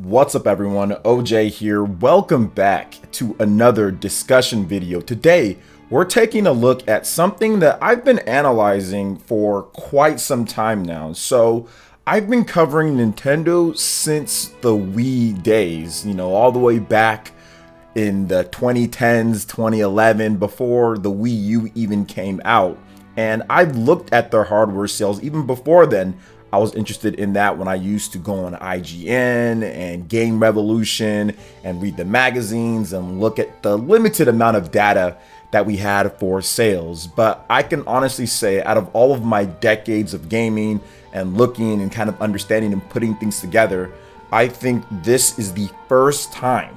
What's up everyone, OJ here. Welcome back to another discussion video. Today, we're taking a look at something that I've been analyzing for quite some time now. So I've been covering Nintendo since the Wii days, all the way back in the 2010s, 2011, before the Wii U even came out. And I've looked at their hardware sales even before then. I was interested in that when I used to go on IGN and Game Revolution and read the magazines and look at the limited amount of data that we had for sales. But I can honestly say, out of all of my decades of gaming and looking and kind of understanding and putting things together, I think this is the first time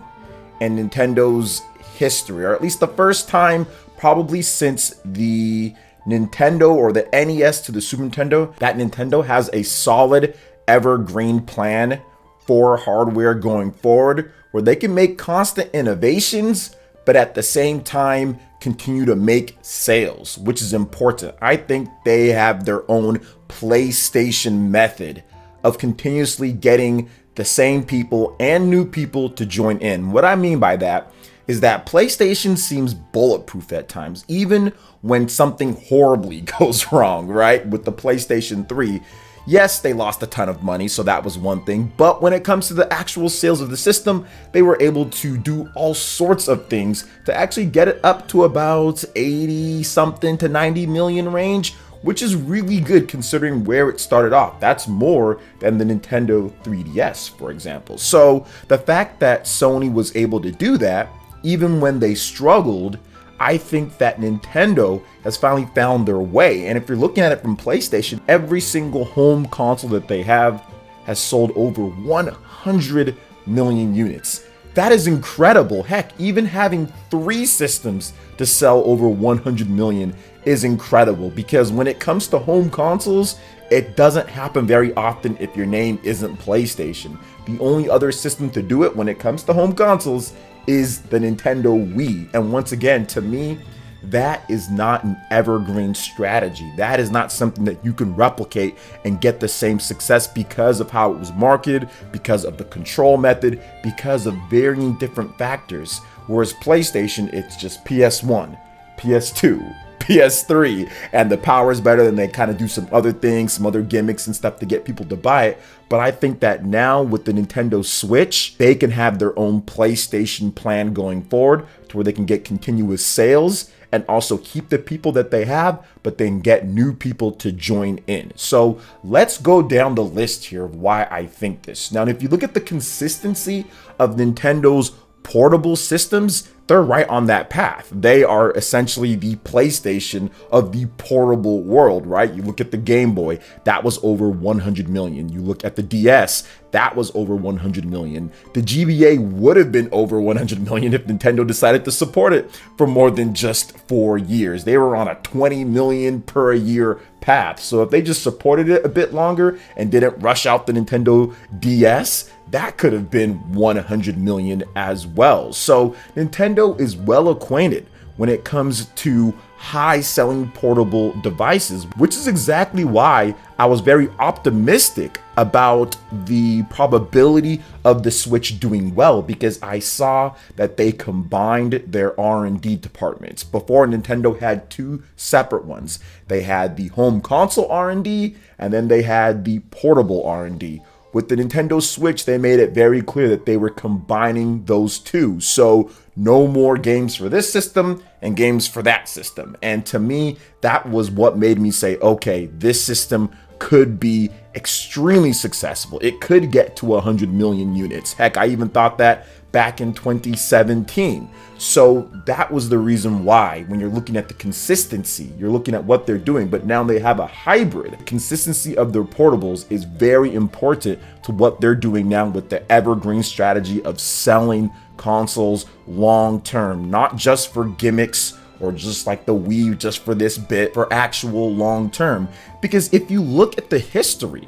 in Nintendo's history, or at least the first time probably since the Nintendo or the NES to the Super Nintendo, that Nintendo has a solid evergreen plan for hardware going forward where they can make constant innovations, but at the same time continue to make sales, which is important. I think they have their own PlayStation method of continuously getting the same people and new people to join in. What I mean by that is that PlayStation seems bulletproof at times, even when something horribly goes wrong, right? With the PlayStation 3, yes, they lost a ton of money, so that was one thing. But when it comes to the actual sales of the system, they were able to do all sorts of things to actually get it up to about 80 something to 90 million range, which is really good considering where it started off. That's more than the Nintendo 3DS, for example. So the fact that Sony was able to do that, even when they struggled, I think that Nintendo has finally found their way. And if you're looking at it from PlayStation, every single home console that they have has sold over 100 million units. That is incredible. Heck, even having 3 systems to sell over 100 million is incredible, because when it comes to home consoles, it doesn't happen very often if your name isn't PlayStation. The only other system to do it when it comes to home consoles is the Nintendo Wii. And once again, to me, that is not an evergreen strategy. That is not something that you can replicate and get the same success because of how it was marketed, because of the control method, because of varying different factors. Whereas PlayStation, it's just PS1, PS2, PS3, and the power is better, and they kind of do some other things, some other gimmicks and stuff to get people to buy it. But I think that now with the Nintendo Switch, they can have their own PlayStation plan going forward to where they can get continuous sales and also keep the people that they have, but then get new people to join in. So let's go down the list here of why I think this. Now, if you look at the consistency of Nintendo's portable systems, they're right on that path. They are essentially the PlayStation of the portable world, right? You look at the Game Boy, that was over 100 million. You look at the DS, that was over 100 million. The GBA would have been over 100 million if Nintendo decided to support it for more than just 4 years. They were on a 20 million per year path. So if they just supported it a bit longer and didn't rush out the Nintendo DS, that could have been 100 million as well. So Nintendo is well acquainted when it comes to high selling portable devices, which is exactly why I was very optimistic about the probability of the Switch doing well, because I saw that they combined their R&D departments. Before, Nintendo had 2 separate ones. They had the home console R&D, and then they had the portable R&D. With the Nintendo Switch, they made it very clear that they were combining those 2. So no more games for this system and games for that system. And to me, that was what made me say, okay, this system could be extremely successful. It could get to 100 million units. Heck, I even thought that back in 2017. So that was the reason why, when you're looking at the consistency, you're looking at what they're doing, but now they have a hybrid. Consistency of their portables is very important to what they're doing now with the evergreen strategy of selling consoles long term, not just for gimmicks or just like the Wii, just for this bit, for actual long term. Because if you look at the history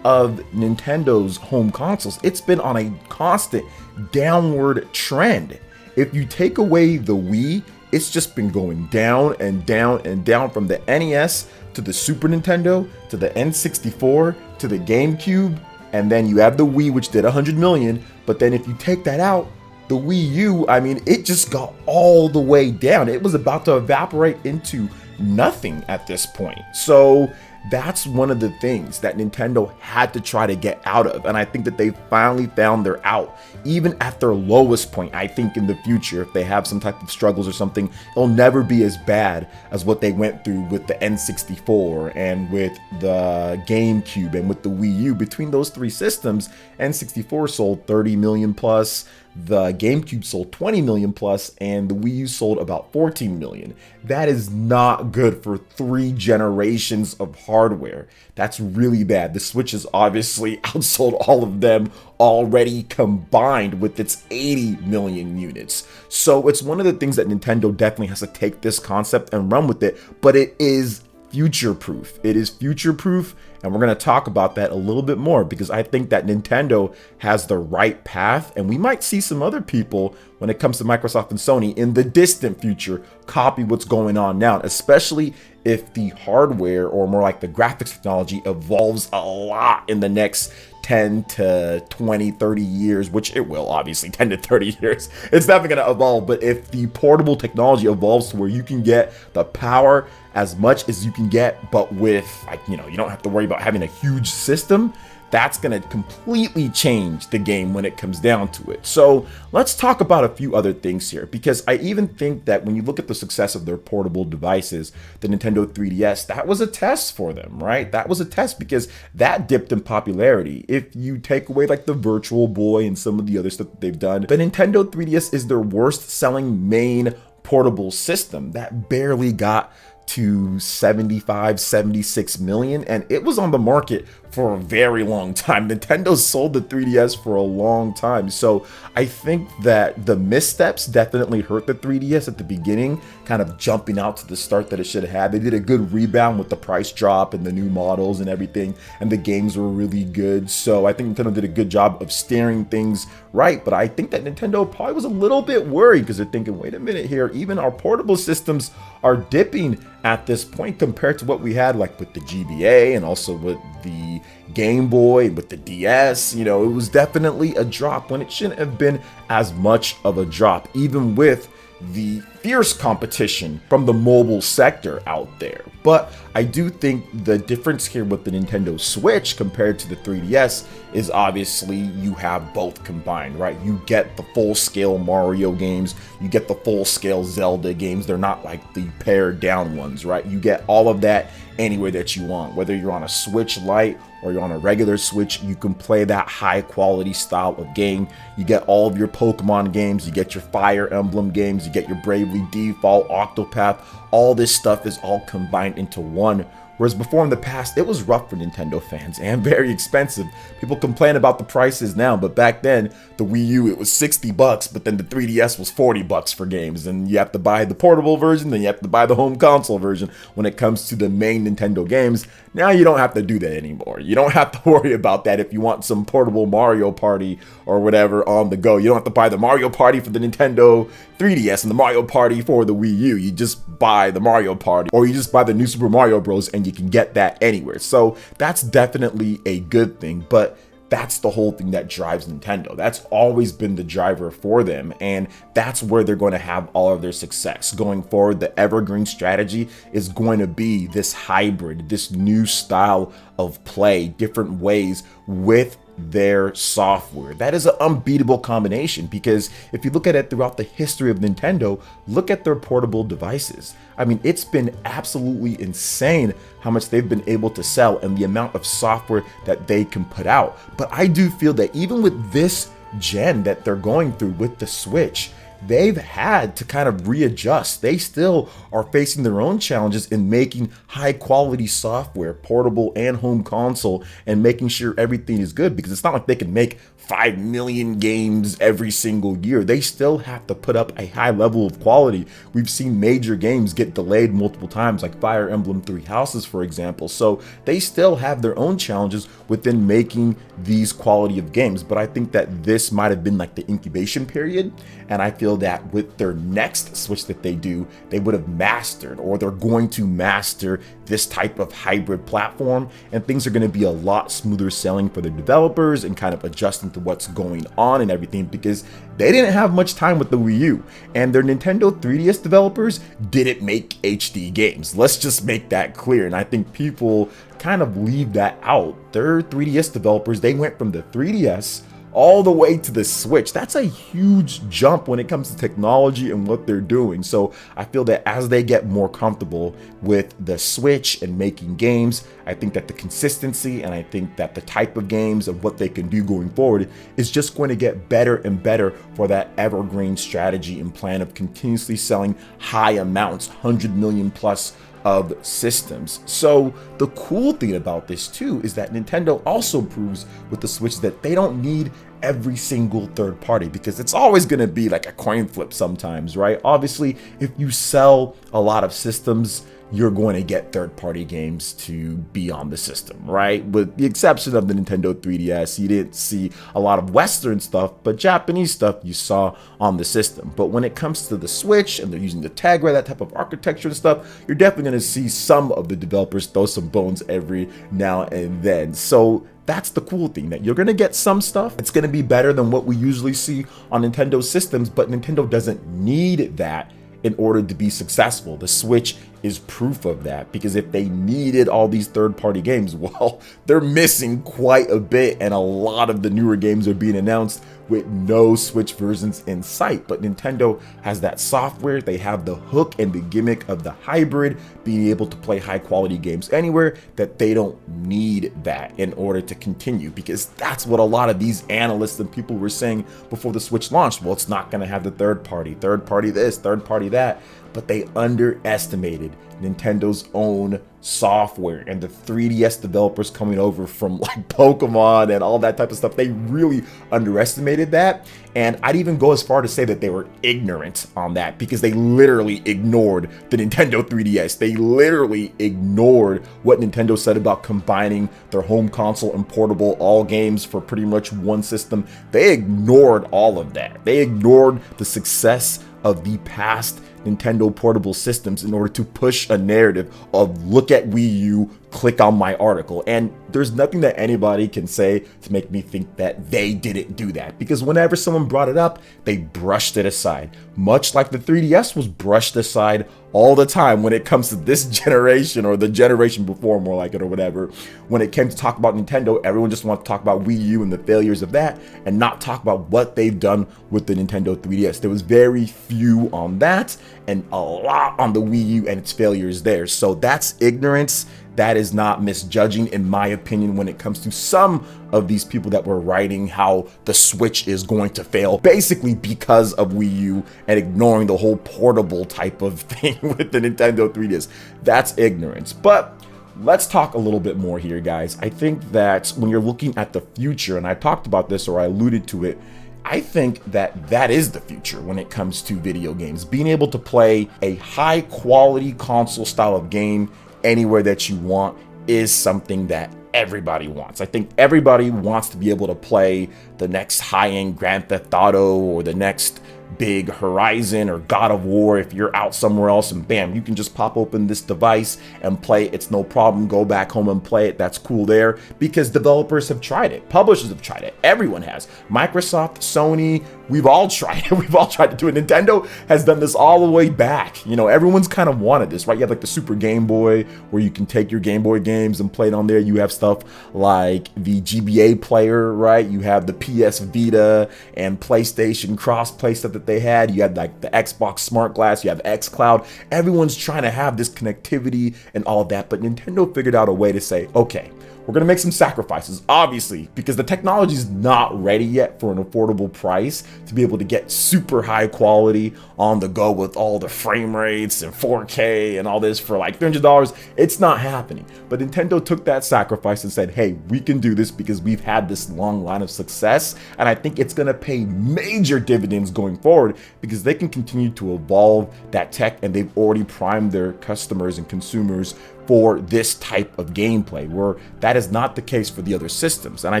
of Nintendo's home consoles, it's been on a constant downward trend. If you take away the Wii, it's just been going down and down and down, from the NES to the Super Nintendo to the N64 to the GameCube. and then you have the Wii, which did 100 million. But then if you take that out, the Wii U, I mean, it just got all the way down. It was about to evaporate into nothing at this point. So that's one of the things that Nintendo had to try to get out of. And I think that they finally found their out, even at their lowest point. I think in the future, if they have some type of struggles or something, it'll never be as bad as what they went through with the N64 and with the GameCube and with the Wii U. Between those three systems, N64 sold 30 million plus, the GameCube sold 20 million plus, and the Wii U sold about 14 million. That is not good for 3 generations of hardware. That's really bad. The Switch has obviously outsold all of them already combined with its 80 million units. So it's one of the things that Nintendo definitely has to take this concept and run with it, but it is future-proof. It is future-proof, and we're going to talk about that a little bit more because I think that Nintendo has the right path, and we might see some other people when it comes to Microsoft and Sony in the distant future copy what's going on now, especially if the hardware, or more like the graphics technology, evolves a lot in the next 10 to 20, 30 years, which it will, obviously, 10 to 30 years. It's definitely going to evolve, but if the portable technology evolves to where you can get the power as much as you can get, but with, like, you don't have to worry about having a huge system, that's going to completely change the game when it comes down to it. So let's talk about a few other things here, because I even think that when you look at the success of their portable devices, the Nintendo 3DS, that was a test for them, right? That was a test because that dipped in popularity. If you take away like the Virtual Boy and some of the other stuff that they've done, the Nintendo 3DS is their worst selling main portable system. That barely got to 75, 76 million, and it was on the market for a very long time. Nintendo sold the 3DS for a long time. So I think that the missteps definitely hurt the 3DS at the beginning, kind of jumping out to the start that it should have had. They did a good rebound with the price drop and the new models and everything, and the games were really good. So I think Nintendo did a good job of steering things right, but I think that Nintendo probably was a little bit worried because they're thinking, wait a minute here, even our portable systems are dipping at this point compared to what we had like with the GBA and also with the Game Boy, with the DS. It was definitely a drop when it shouldn't have been as much of a drop, even with the fierce competition from the mobile sector out there. But I do think the difference here with the Nintendo Switch compared to the 3DS is obviously you have both combined, right? You get the full-scale Mario games, you get the full-scale Zelda games. They're not like the pared down ones, right? You get all of that anywhere that you want. Whether you're on a Switch Lite or you're on a regular Switch, you can play that high quality style of game. You get all of your Pokemon games, you get your Fire Emblem games, you get your Bravely Default, Octopath. All this stuff is all combined into one. Whereas before in the past, it was rough for Nintendo fans and very expensive. People complain about the prices now, but back then, the Wii U, it was 60 bucks, but then the 3DS was 40 bucks for games. And you have to buy the portable version, then you have to buy the home console version when it comes to the main Nintendo games. Now you don't have to do that anymore. You don't have to worry about that if you want some portable Mario Party or whatever on the go. You don't have to buy the Mario Party for the Nintendo 3DS and the Mario Party for the Wii U. You just buy the Mario Party, or you just buy the New Super Mario Bros. And you can get that anywhere. So that's definitely a good thing, but that's the whole thing that drives Nintendo. That's always been the driver for them, and that's where they're going to have all of their success. Going forward, the evergreen strategy is going to be this hybrid, this new style of play, different ways with their software. That is an unbeatable combination, because if you look at it throughout the history of Nintendo, look at their portable devices. I mean, it's been absolutely insane how much they've been able to sell and the amount of software that they can put out. But I do feel that even with this gen that they're going through with the Switch, they've had to kind of readjust. They still are facing their own challenges in making high quality software, portable and home console, and making sure everything is good, because it's not like they can make 5 million games every single year. They still have to put up a high level of quality. We've seen major games get delayed multiple times, like Fire Emblem Three Houses, for example. So they still have their own challenges within making these quality of games. But I think that this might have been like the incubation period. And I feel that with their next Switch that they do, they would have mastered, or they're going to master, this type of hybrid platform, and things are going to be a lot smoother sailing for the developers and kind of adjusting to what's going on and everything, because they didn't have much time with the Wii U, and their Nintendo 3DS developers didn't make HD games. Let's just make that clear. And I think people kind of leave that out. Their 3DS developers, they went from the 3DS all the way to the Switch. That's a huge jump when it comes to technology and what they're doing. So I feel that as they get more comfortable with the Switch and making games, I think that the consistency, and I think that the type of games and what they can do going forward is just going to get better and better for that evergreen strategy and plan of continuously selling high amounts, 100 million plus of systems. So the cool thing about this too is that Nintendo also proves with the Switch that they don't need every single third party, because it's always going to be like a coin flip sometimes, right? Obviously, if you sell a lot of systems, you're going to get third-party games to be on the system, right? With the exception of the Nintendo 3DS, you didn't see a lot of Western stuff, but Japanese stuff you saw on the system. But when it comes to the Switch, and they're using the Tegra, that type of architecture and stuff, you're definitely going to see some of the developers throw some bones every now and then. So that's the cool thing, that you're going to get some stuff. It's going to be better than what we usually see on Nintendo systems, but Nintendo doesn't need that in order to be successful. The Switch is proof of that, because if they needed all these third-party games, well, they're missing quite a bit, and a lot of the newer games are being announced with no Switch versions in sight. But Nintendo has that software, they have the hook and the gimmick of the hybrid, being able to play high-quality games anywhere, that they don't need that in order to continue, because that's what a lot of these analysts and people were saying before the Switch launched. Well, it's not going to have the third party this, third party that. But they underestimated Nintendo's own software and the 3DS developers coming over from like Pokemon and all that type of stuff. They really underestimated that. And I'd even go as far to say that they were ignorant on that, because they literally ignored the Nintendo 3DS. They literally ignored what Nintendo said about combining their home console and portable all games for pretty much one system. They ignored all of that. They ignored the success of the past Nintendo portable systems in order to push a narrative of look at Wii U, click on my article. And there's nothing that anybody can say to make me think that they didn't do that, because whenever someone brought it up, they brushed it aside, much like the 3DS was brushed aside all the time when it comes to this generation, or the generation before, more like it, or whatever. When it came to talk about Nintendo, everyone just wanted to talk about Wii U and the failures of that, and not talk about what they've done with the Nintendo 3DS. There was very few on that, and a lot on the Wii U and its failures there. So that's ignorance. That is not misjudging, in my opinion, when it comes to some of these people that were writing how the Switch is going to fail, basically because of Wii U, and ignoring the whole portable type of thing with the Nintendo 3DS. That's ignorance. But let's talk a little bit more here, guys. I think that when you're looking at the future, and I talked about this, or I alluded to it, I think that that is the future when it comes to video games. Being able to play a high quality console style of game anywhere that you want is something that everybody wants. I think everybody wants to be able to play the next high-end Grand Theft Auto, or the next big Horizon or God of War. If you're out somewhere else and bam, you can just pop open this device and play it. It's no problem. Go back home and play it. That's cool there, because developers have tried it. Publishers have tried it. Everyone has. Microsoft, Sony, we've all tried it. We've all tried to do it. Nintendo has done this all the way back. You know, everyone's kind of wanted this, right? You have like the Super Game Boy, where you can take your Game Boy games and play it on there. You have stuff like the GBA player, right? You have the PS Vita and PlayStation cross-play stuff that they had. You had like the Xbox Smart Glass, you have xCloud. Everyone's trying to have this connectivity and all of that, but Nintendo figured out a way to say, okay, we're going to make some sacrifices, obviously, because the technology is not ready yet for an affordable price to be able to get super high quality on the go with all the frame rates and 4K and all this for like $300. It's not happening. But Nintendo took that sacrifice and said, hey, we can do this because we've had this long line of success. And I think it's going to pay major dividends going forward because they can continue to evolve that tech, and they've already primed their customers and consumers for this type of gameplay, where that is not the case for the other systems. And I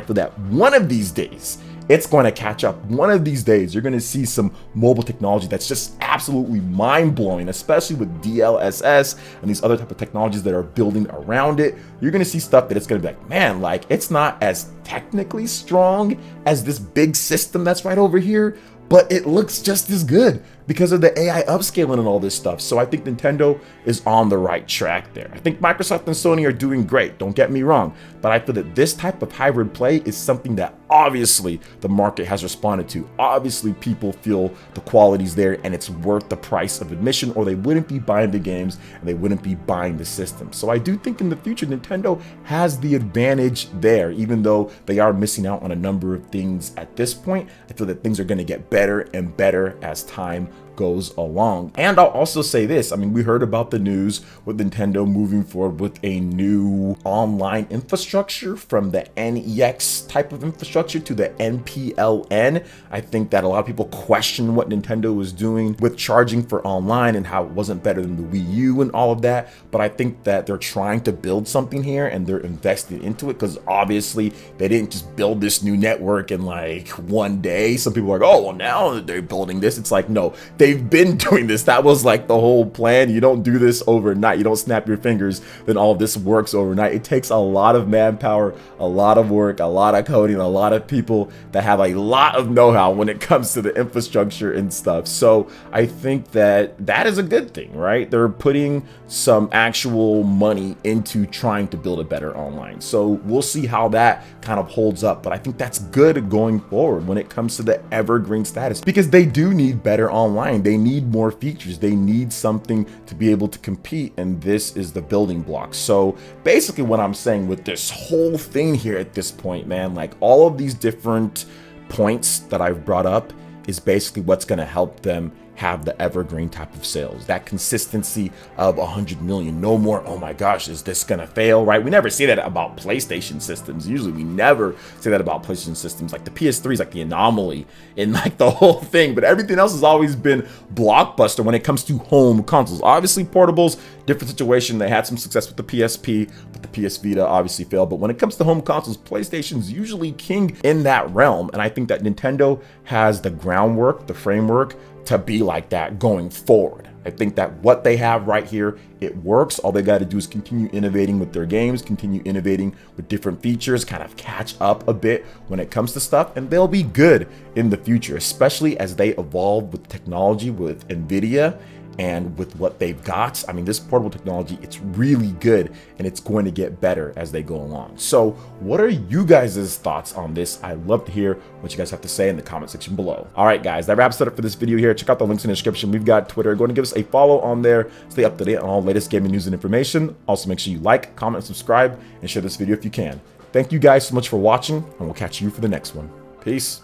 feel that one of these days, it's going to catch up. One of these days, you're going to see some mobile technology that's just absolutely mind-blowing, especially with DLSS and these other type of technologies that are building around it. You're going to see stuff that it's going to be like, man, like it's not as technically strong as this big system that's right over here, but it looks just as good because of the AI upscaling and all this stuff. So I think Nintendo is on the right track there. I think Microsoft and Sony are doing great, don't get me wrong, but I feel that this type of hybrid play is something that obviously the market has responded to. Obviously people feel the quality's there and it's worth the price of admission, or they wouldn't be buying the games and they wouldn't be buying the system. So I do think in the future Nintendo has the advantage there, even though they are missing out on a number of things at this point. I feel that things are going to get better and better as time goes along. And I'll also say this, I mean, we heard about the news with Nintendo moving forward with a new online infrastructure from the NEX type of infrastructure to the NPLN. I think that a lot of people question what Nintendo was doing with charging for online and how it wasn't better than the Wii U and all of that. But I think that they're trying to build something here and they're investing into it, because obviously they didn't just build this new network in like one day. Some people are like, oh, well, now that they're building this, it's like, no, they've been doing this. That was like the whole plan. You don't do this overnight. You don't snap your fingers, then all of this works overnight. It takes a lot of manpower, a lot of work, a lot of coding, a lot of people that have a lot of know-how when it comes to the infrastructure and stuff. So I think that that is a good thing, right? They're putting some actual money into trying to build a better online. So we'll see how that kind of holds up. But I think that's good going forward when it comes to the evergreen status, because they do need better online. They need more features. They need something to be able to compete, and this is the building block. So basically what I'm saying with this whole thing here at this point, man, like all of these different points that I've brought up is basically what's going to help them have the evergreen type of sales, that consistency of 100 million. No more, oh my gosh, is this gonna fail, right? We never say that about PlayStation systems. Usually we never say that about PlayStation systems. Like the PS3 is like the anomaly in like the whole thing, but everything else has always been blockbuster when it comes to home consoles. Obviously portables, different situation. They had some success with the PSP, but the PS Vita obviously failed. But when it comes to home consoles, PlayStation's usually king in that realm. And I think that Nintendo has the groundwork, the framework to be like that going forward. I think that what they have right here, it works. All they got to do is continue innovating with their games, continue innovating with different features, kind of catch up a bit when it comes to stuff, and they'll be good in the future, especially as they evolve with technology, with NVIDIA, and with what they've got. I mean, this portable technology, it's really good and it's going to get better as they go along. So what are you guys' thoughts on this? I'd love to hear what you guys have to say in the comment section below. All right, guys, that wraps it up for this video here. Check out the links in the description. We've got Twitter. Go and give us a follow on there. Stay up to date on all the latest gaming news and information. Also, make sure you like, comment, subscribe, and share this video if you can. Thank you guys so much for watching, and we'll catch you for the next one. Peace.